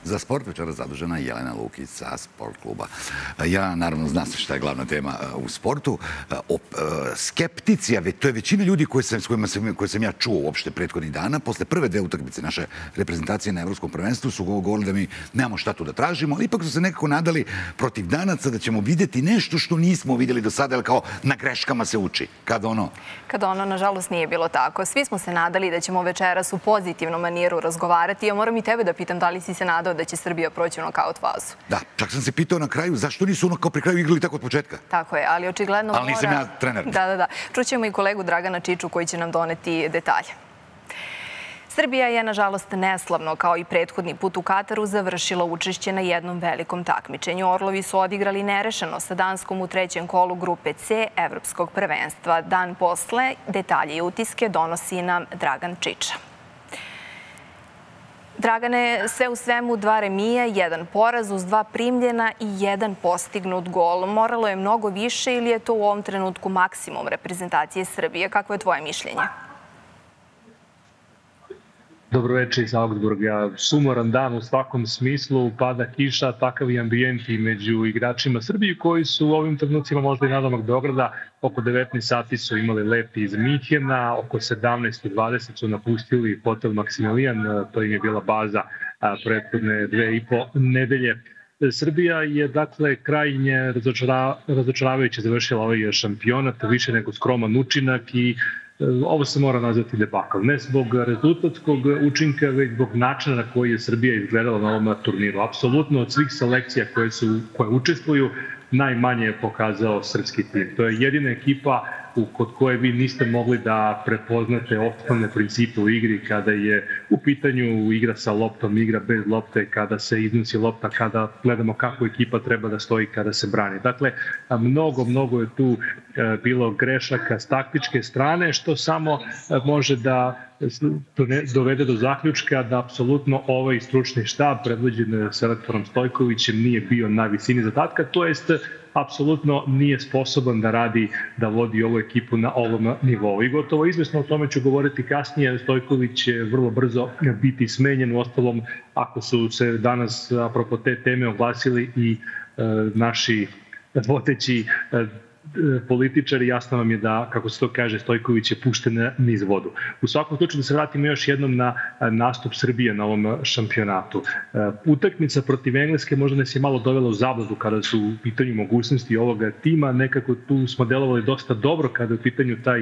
Za sport večera zadužena Jelena Lukić sa Sport kluba. Ja, naravno, znam se šta je glavna tema u sportu. Skeptici, to je većina ljudi koje sam ja čuo uopšte prethodnih dana, posle prve dve utakmice naše reprezentacije na Evropskom prvenstvu su govorili da mi nemamo šta tu da tražimo, ali ipak su se nekako nadali protiv Danaca da ćemo vidjeti nešto što nismo vidjeli do sada, jer kao na greškama se uči. Kada ono, nažalost, nije bilo tako. Svi smo se nadali da ćemo večeras u pozitivnom manijeru razgovarati. Ja moram i tebe da pitam da li si se nadao da će Srbija proći u nokaut fazu. Da, čak sam se pitao na kraju zašto nisu ono kao pri kraju igrali tako od početka. Tako je, ali očigledno mora... Ali nisam ja trener. Da. Čućemo i kolegu Dragana Čiču koji će nam doneti detalje. Srbija je, nažalost, neslavno, kao i prethodni put u Kataru, završila učešće na jednom velikom takmičenju. Orlovi su odigrali nerešeno sa Danskom u trećem kolu grupe C Evropskog prvenstva. Dan posle detalje i utiske donosi nam Dragan Čiča. Dragane, sve u svemu 2 remija, 1 poraz uz 2 primljena i 1 postignut gol. Moralo je mnogo više ili je to u ovom trenutku maksimum reprezentacije Srbije? Kakvo je tvoje mišljenje? Dobro večer iz Augsburga. Sumoran dan u svakom smislu, pada kiša, takav i ambijent i među igračima Srbije koji su u ovim trenucima možda i nadomak Beograda. Oko 19 sati su imali leti iz Minhena, oko 17:20 su napustili hotel Maksimilijan, to im je bila baza prethodne 2,5 nedelje. Srbija je, dakle, krajnje razočaravajuće završila ovaj šampionat, više nego skroman učinak i ovo se mora nazvati debakl. Ne zbog rezultatskog učinka, već zbog načina na koji je Srbija izgledala na ovom turniru. Apsolutno od svih selekcija koje učestvuju, najmanje je pokazao srpski tim. To je jedina ekipa kod koje vi niste mogli da prepoznate osnovne principe u igri kada je u pitanju igra sa loptom, igra bez lopte, kada se iznosi lopta, kada gledamo kako ekipa treba da stoji kada se brani. Dakle, mnogo je tu bilo grešaka s taktičke strane, što samo može da dovede do zaključka da apsolutno ovaj stručni štab predvođen selektorom Stojkovićem nije bio na visini zadatka, to jest apsolutno nije sposoban da vodi ovu ekipu na ovom nivou. I gotovo izvesno o tome ću govoriti kasnije. Stojković će vrlo brzo biti smenjen. Uostalom, ako su se danas apropo te teme oglasili i naši vodeći političari, jasno vam je da, kako se to kaže, Stojković je pušten niz vodu. U svakom slučaju da se vratimo još jednom na nastup Srbije na ovom šampionatu. Utakmica protiv Engleske možda nas je malo dovela u zabludu kada su u pitanju mogućnosti ovoga tima. Nekako tu smo delovali dosta dobro kada je u pitanju taj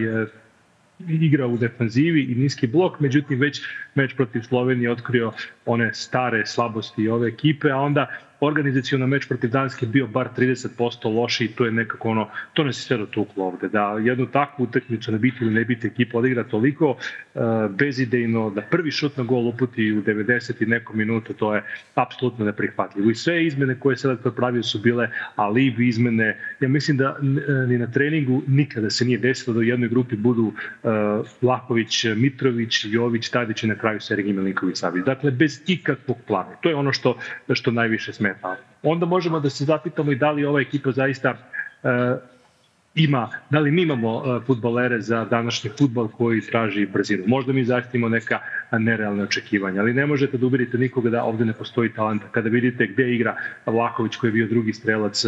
igra u defanzivi i niski blok, međutim već meč protiv Slovenije otkrio one stare slabosti ove ekipe, a onda organizacijalno meč protiv Danske bio bar 30% loši i to je nekako ono, to nas je sve dotuklo ovde. Da jednu takvu utakmicu na biti ili ne biti ekipa odigra toliko bezidejno, da prvi šut na gol uputi u 90 i nekom minutu, to je apsolutno neprihvatljivo. I sve izmene koje selektor pravio su bile alibi izmene. Ja mislim da ni na treningu nikada se nije desilo da u jednoj grupi budu Vlahović, Mitrović, Jović, Tadić i na kraju Sergej Milinković-Savić. Dakle, bez ikakvog plana. To je ono što najviše smeta. Onda možemo da se zapitamo i da li ova ekipa zaista da li mi imamo fudbalere za današnji fudbal koji traži brzinu. Možda mi zaista imamo neka nerealne očekivanja, ali ne možete da ubedite nikoga da ovde ne postoji talenta. Kada vidite gde igra Vlahović koji je bio drugi strelac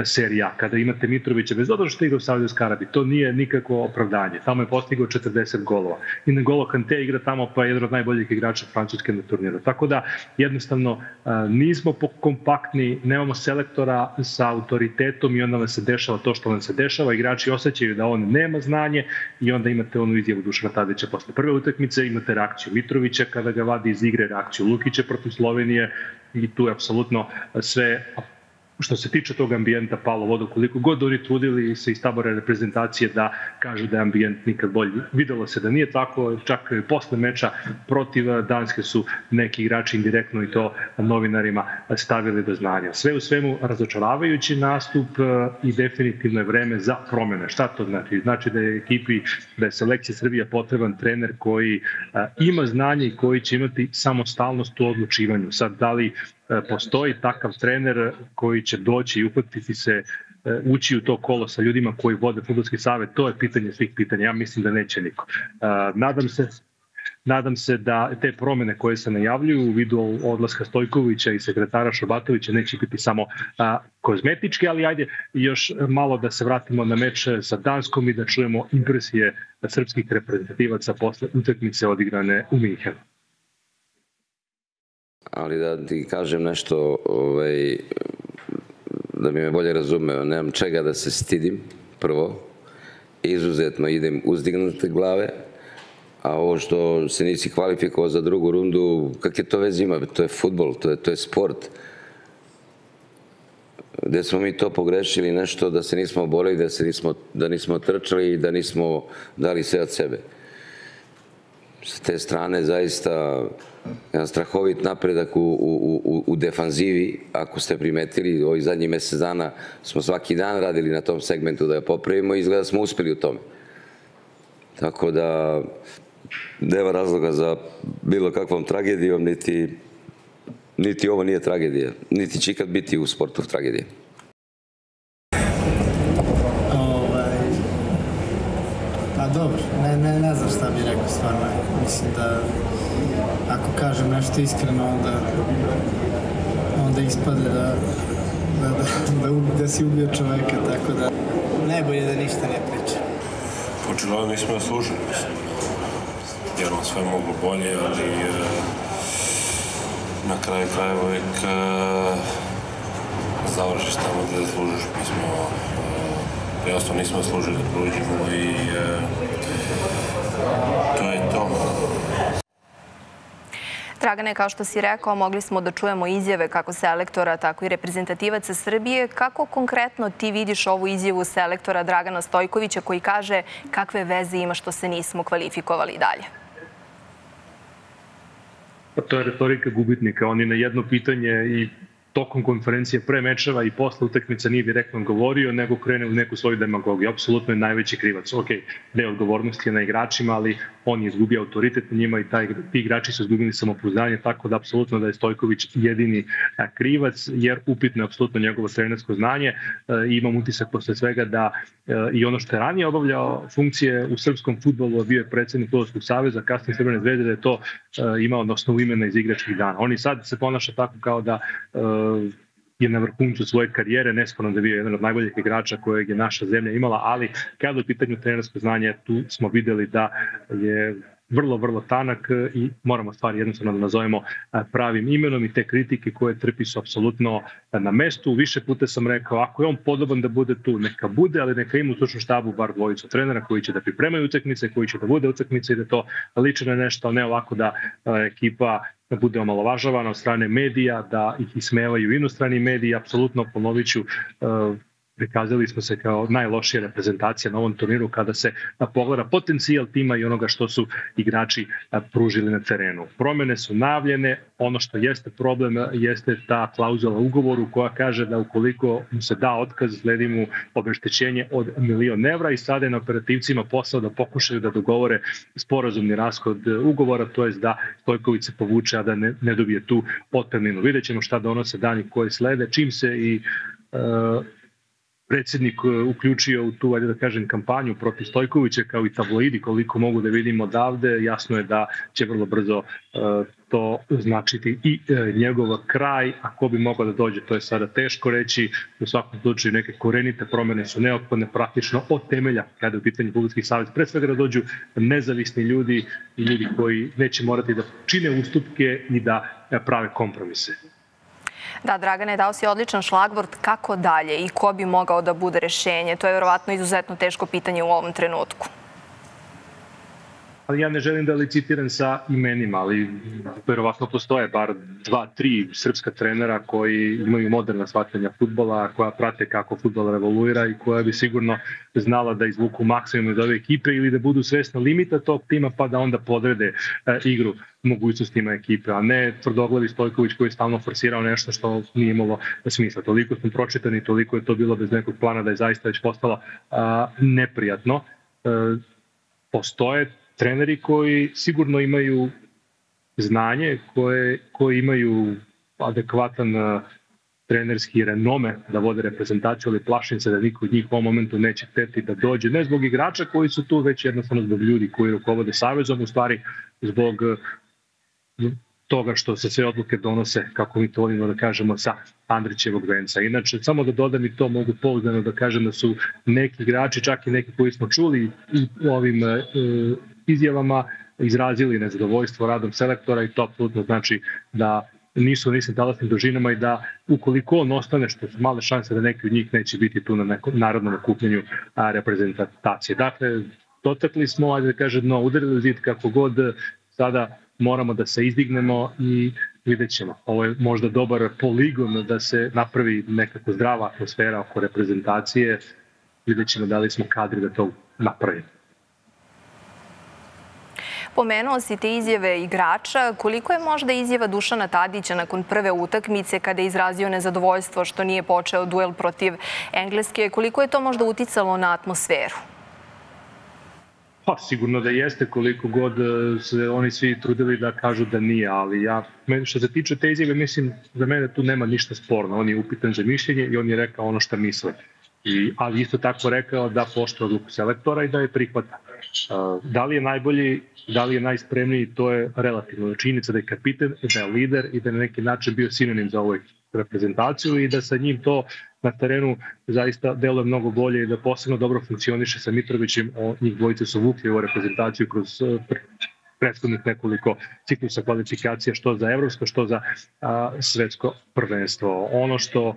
Serija A, kada imate Mitrovića, bez obzira što igra u Saudijskoj Arabiji, to nije nikakvo opravdanje. Tamo je postigao 40 golova. I N'Golo Kante igra tamo pa je jedan od najboljih igrača Francuske na turniru. Tako da jednostavno nismo kompaktni, nemamo selektora sa autoritetom i onda nam se dešava to što nam se dešava. Igrači osjećaju da on nema znanje i onda imate onu izjavu Dušana Tadića posle prve utakmice, imate reakciju Mitrovića kada ga vadi iz igre, reakciju Lukića protiv Slovenije i tu je apsolutno sve što se tiče tog ambijenta palo vodu, koliko god oni trudili se iz tabora reprezentacije da kažu da je ambijent nikad bolji. Videlo se da nije tako, čak posle meča protiv Danske su neki igrači indirektno i to novinarima stavili do znanja. Sve u svemu razočaravajući nastup i definitivno je vreme za promene. Šta to znači? Znači da je selekcija Srbija potreban trener koji ima znanje i koji će imati samostalnost u odlučivanju. Sad, da li postoji takav trener koji će doći i uhvatiti se, ući u to kolo sa ljudima koji vode fudbalski savet, to je pitanje svih pitanja. Ja mislim da neće niko. Nadam se da te promene koje se najavljuju u vidu odlaska Stojkovića i sekretara Šobatovića neće biti samo kozmetički, ali ajde još malo da se vratimo na meč sa Danskom i da čujemo impresije srpskih reprezentativaca posle utakmice odigrane u Minhenu. Ali da ti kažem nešto, da bi me bolje razumeo, nemam čega da se stidim, prvo. Izuzetno idem uzdignute glave, a ovo što se nisi kvalifikovao za drugu rundu, kakve to veze ima? To je fudbal, to je sport. Gde smo mi to pogrešili nešto, da se nismo borili, da nismo trčali i da nismo dali sve od sebe. Sa te strane zaista jedan strahovit napredak u defanzivi, ako ste primetili, ovih zadnjih mesec dana smo svaki dan radili na tom segmentu da ga popravimo i izgleda smo uspeli u tome. Tako da nema razloga za bilo kakvom tragedijom, niti ovo nije tragedija, niti će ikad biti u sportu tragedija. Pa dobro, ne znam šta bih rekao stvarno. Mislim da ako kažem nešto iskreno, onda ispade da si ubio čoveka, tako da najbolje da ništa ne pričam. Očigledno nismo zaslužili, mislim. Jer nam sve moglo bolje, ali na kraju krajeva uvijek završiš tamo gde zaslužiš. Mi smo jednostavno nismo zaslužili da prođemo i to je to. Dragane, kao što si rekao, mogli smo da čujemo izjave kako selektora, tako i reprezentativaca Srbije. Kako konkretno ti vidiš ovu izjavu selektora Dragana Stojkovića koji kaže kakve veze ima što se nismo kvalifikovali dalje? To je retorika gubitnika. On je na jedno pitanje i tokom konferencije pre mečeva i posle utakmica nije direktno govorio, nego krene u neku svoju demagogiju. Apsolutno je najveći krivac. Ok, deo odgovornosti je na igračima, ali on je izgubio autoritet na njima i ti igrači su izgubili samopouzdanje, tako da apsolutno da je Stojković jedini krivac, jer upitno je apsolutno njegovo trenersko znanje. Imam utisak posle svega da i ono što je ranije obavljao funkcije u srpskom fudbalu, bio je predsednik Fudbalskog saveza, kasnije Crvene zvezde, da je to imao na osnovu imena iz igračkih dana. On i sad se ponaša tako kao da je na vrhuncu svoje karijere, nesporno da je bio jedan od najboljih igrača kojeg je naša zemlja imala, ali kada je u pitanju trenersko znanje, tu smo videli da je vrlo, vrlo tanak i moramo stvari jednostavno da nazovemo pravim imenom i te kritike koje trpi su apsolutno na mestu. Više puta sam rekao, ako je on podoban da bude tu, neka bude, ali neka ima u stručnom štabu bar dvojicu trenera koji će da pripremaju utakmice, koji će da bude utakmice i da to liči na nešto, a ne ovako da ekipa da bude omalovažavana od strane medija, da ih ismevaju inostrani mediji. Apsolutno, ponovit ću, prikazali smo se kao najlošija reprezentacija na ovom turniru kada se pogleda potencijal tima i onoga što su igrači pružili na terenu. Promene su najavljene, ono što jeste problem jeste ta klauzula u ugovoru koja kaže da ukoliko mu se da otkaz, sledi mu obeštećenje od 1.000.000 evra i sada je na operativcima posao da pokušaju da dogovore sporazumni rashod ugovora, to jest da Stojković se povuče, a da ne dobije tu otpremninu. Vidjet ćemo šta donose dani koji slede, čim se i predsjednik uključio u tu, ajde da kažem, kampanju protiv Stojkovića, kao i tabloidi, koliko mogu da vidimo odavde, jasno je da će vrlo brzo to značiti i njegov kraj, a ko bi mogao da dođe, to je sada teško reći. U svakom slučaju neke korenite promene su neophodne praktično od temelja kada je u pitanju Fudbalski savez. Pre svega da dođu nezavisni ljudi i ljudi koji neće morati da čine ustupke i da prave kompromise. Da, Dragane, dao si odličan šlagvort. Kako dalje i ko bi mogao da bude rešenje? To je verovatno izuzetno teško pitanje u ovom trenutku. Ali ja ne želim da licitiram sa imenima, ali verovatno postoje bar 2-3 srpska trenera koji imaju moderna shvatanja fudbala, koja prate kako fudbal evoluira i koja bi sigurno znala da izvuku maksimum iz ove ekipe ili da budu svesni limita tog tima pa da onda podrede igru mogućnostima ekipe, a ne tvrdoglavi Stojković koji je stalno forsirao nešto što nije imalo smisla. Toliko smo pročitani, toliko je to bilo bez nekog plana da je zaista već postalo neprijatno. Postoje treneri koji sigurno imaju znanje, koji imaju adekvatan trenerski renome da vode reprezentaciju, ali plašim se da niko od njih u ovom momentu neće hteti da dođe, ne zbog igrača koji su tu, već jednostavno zbog ljudi koji rukovode savezom, u stvari zbog toga što se sve odluke donose, kako mi to volimo da kažemo, sa Andrićevog venca. Inače, samo da dodam i to, mogu pouzdano da kažem da su neki igrači, čak i neki koji smo čuli u ovim izjavama, izrazili nezadovoljstvo radom selektora i to apsolutno znači da nisu nisam talasnim dužinama i da ukoliko on ostane, što su male šanse da neki od njih neće biti tu na nekom narodnom okupljenju reprezentacije. Dakle, dotakli smo, ajde da kažem, udarili zid kako god, sada moramo da se izdignemo i vidjet ćemo. Ovo je možda dobar poligon da se napravi nekako zdrava atmosfera oko reprezentacije. Vidjet ćemo da li smo kadri da to napravimo. Pomenuo si te izjave igrača. Koliko je možda izjava Dušana Tadića nakon prve utakmice kada je izrazio nezadovoljstvo što nije počeo duel protiv Engleske? Koliko je to možda uticalo na atmosferu? Pa, sigurno da jeste, koliko god se oni svi trudili da kažu da nije, ali što se tiče te izjave, mislim, za mene tu nema ništa sporno. On je upitan za mišljenje i on je rekao ono što misle. Ali isto tako rekao da poštuje odluku selektora i da je prihvata. Da li je najbolji, da li je najspremniji, to je relativno. Činjenica da je kapitan, da je lider i da je na neki način bio sinonim za ovu reprezentaciju i da sa njim to na terenu zaista deluje mnogo bolje i da posebno dobro funkcioniše sa Mitrovićem. Njih dvojice su vukli ovu reprezentaciju kroz prethodnih nekoliko ciklusa kvalifikacija, što za evropsko, što za svetsko prvenstvo. Ono što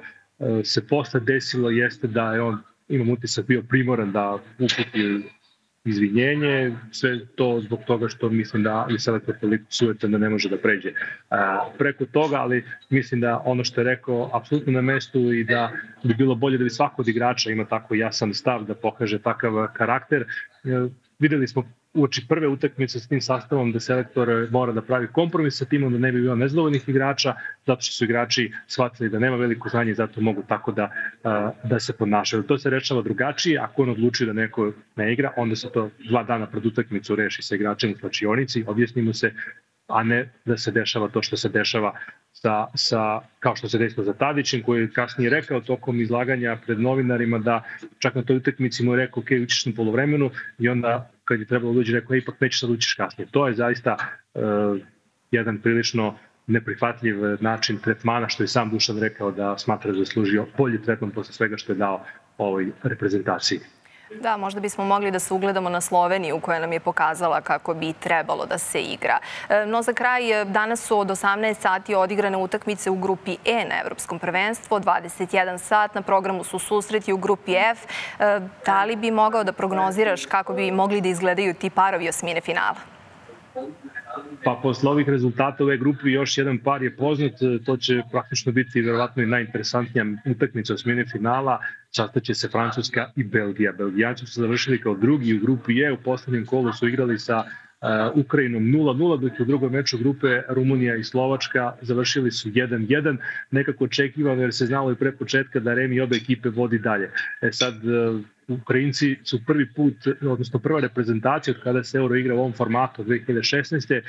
se posle desilo jeste da je on, imam utisak, bio primoran da uputi izvinjenje, sve to zbog toga što mislim da je selektor toliko sujetan da ne može da pređe preko toga, ali mislim da ono što je rekao apsolutno na mestu i da bi bilo bolje da bi svako od igrača ima tako jasan stav, da pokaže takav karakter. Videli smo uoči prve utakmice s tim sastavom da selektor mora da pravi kompromis sa timom, da ne bi bilo nezadovoljnih igrača, zato što su igrači shvatili da nema veliko znanje i zato mogu tako da se ponašaju. To se rešava drugačije, ako on odluči da neko ne igra, onda se to 2 dana pred utakmicu reši sa igračem u slačionici, objasnimo se, a ne da se dešava to što se dešava kao što se desilo za Tadićem, koji je kasnije rekao tokom izlaganja pred novinarima da čak na toj utakmici mu je rekao ok, učiš na polovremenu i onda kad je trebalo uđi rekao ipak nećeš sad učiš kasnije. To je zaista jedan prilično neprihvatljiv način tretmana, što je sam Dušan rekao da smatra da je zaslužio bolji tretman posle svega što je dao ovoj reprezentaciji. Da, možda bismo mogli da se ugledamo na Sloveniju koja nam je pokazala kako bi trebalo da se igra. No za kraj, danas su od 18 sati odigrane utakmice u grupi E na Evropskom prvenstvu, 21 sat, na programu su susreti u grupi F. Da li bi mogao da prognoziraš kako bi mogli da izgledaju ti parovi osmine finala? Pa posle ovih rezultata ove grupi još jedan par je poznat, to će praktično biti verovatno i najinteresantnija utakmica osmine finala, sastaće se Francuska i Belgija. Belgijanci su završili kao drugi u grupi E, u poslednjem kolu su igrali sa Ukrajinom 0-0, dok u drugom meču grupe Rumunija i Slovačka završili su 1-1, nekako očekivano jer se znalo i pre početka da remi obe ekipe vodi dalje. Sad, Ukrajinci su prvi put, odnosno prva reprezentacija od kada se Euro igra u ovom formatu od 2016.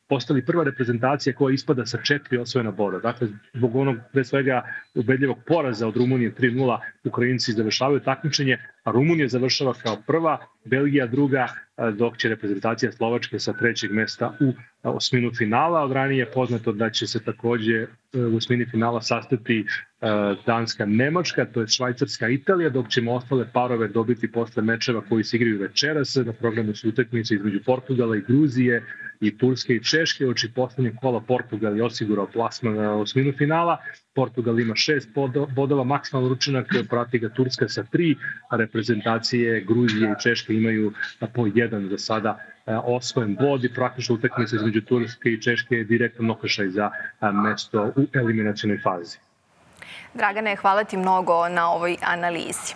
postali prva reprezentacija koja ispada sa 4 osvojena boda. Dakle, zbog onog pre svega ubedljivog poraza od Rumunije 3-0, Ukrajinci završavaju takmičenje, a Rumunija završava kao prva, Belgija druga, dok će reprezentacija Slovačke sa 3. mesta u osminu finala. Od ranije je poznato da će se takođe u osmini finala sastati Danska-Nemačka, to je Švajcarska-Italija, dok ćemo ostale parove dobiti posle mečeva koji se igraju večeras. Na programu su utakmice između Portugala i Gruzije i Turske i Češke. Oči poslednjeg kola Portugal je osigurao plasman na osminu finala. Portugal ima 6 bodova, maksimalan učinak, prati ga Turska sa 3, a reprezentacije Gruzije i Češke imaju po 1 za sada osvojen bod i praktično utakmica između Turske i Češke je direktan okršaj za mesto u eliminacionoj fazi. Dragane, hvala ti mnogo na ovoj analizi.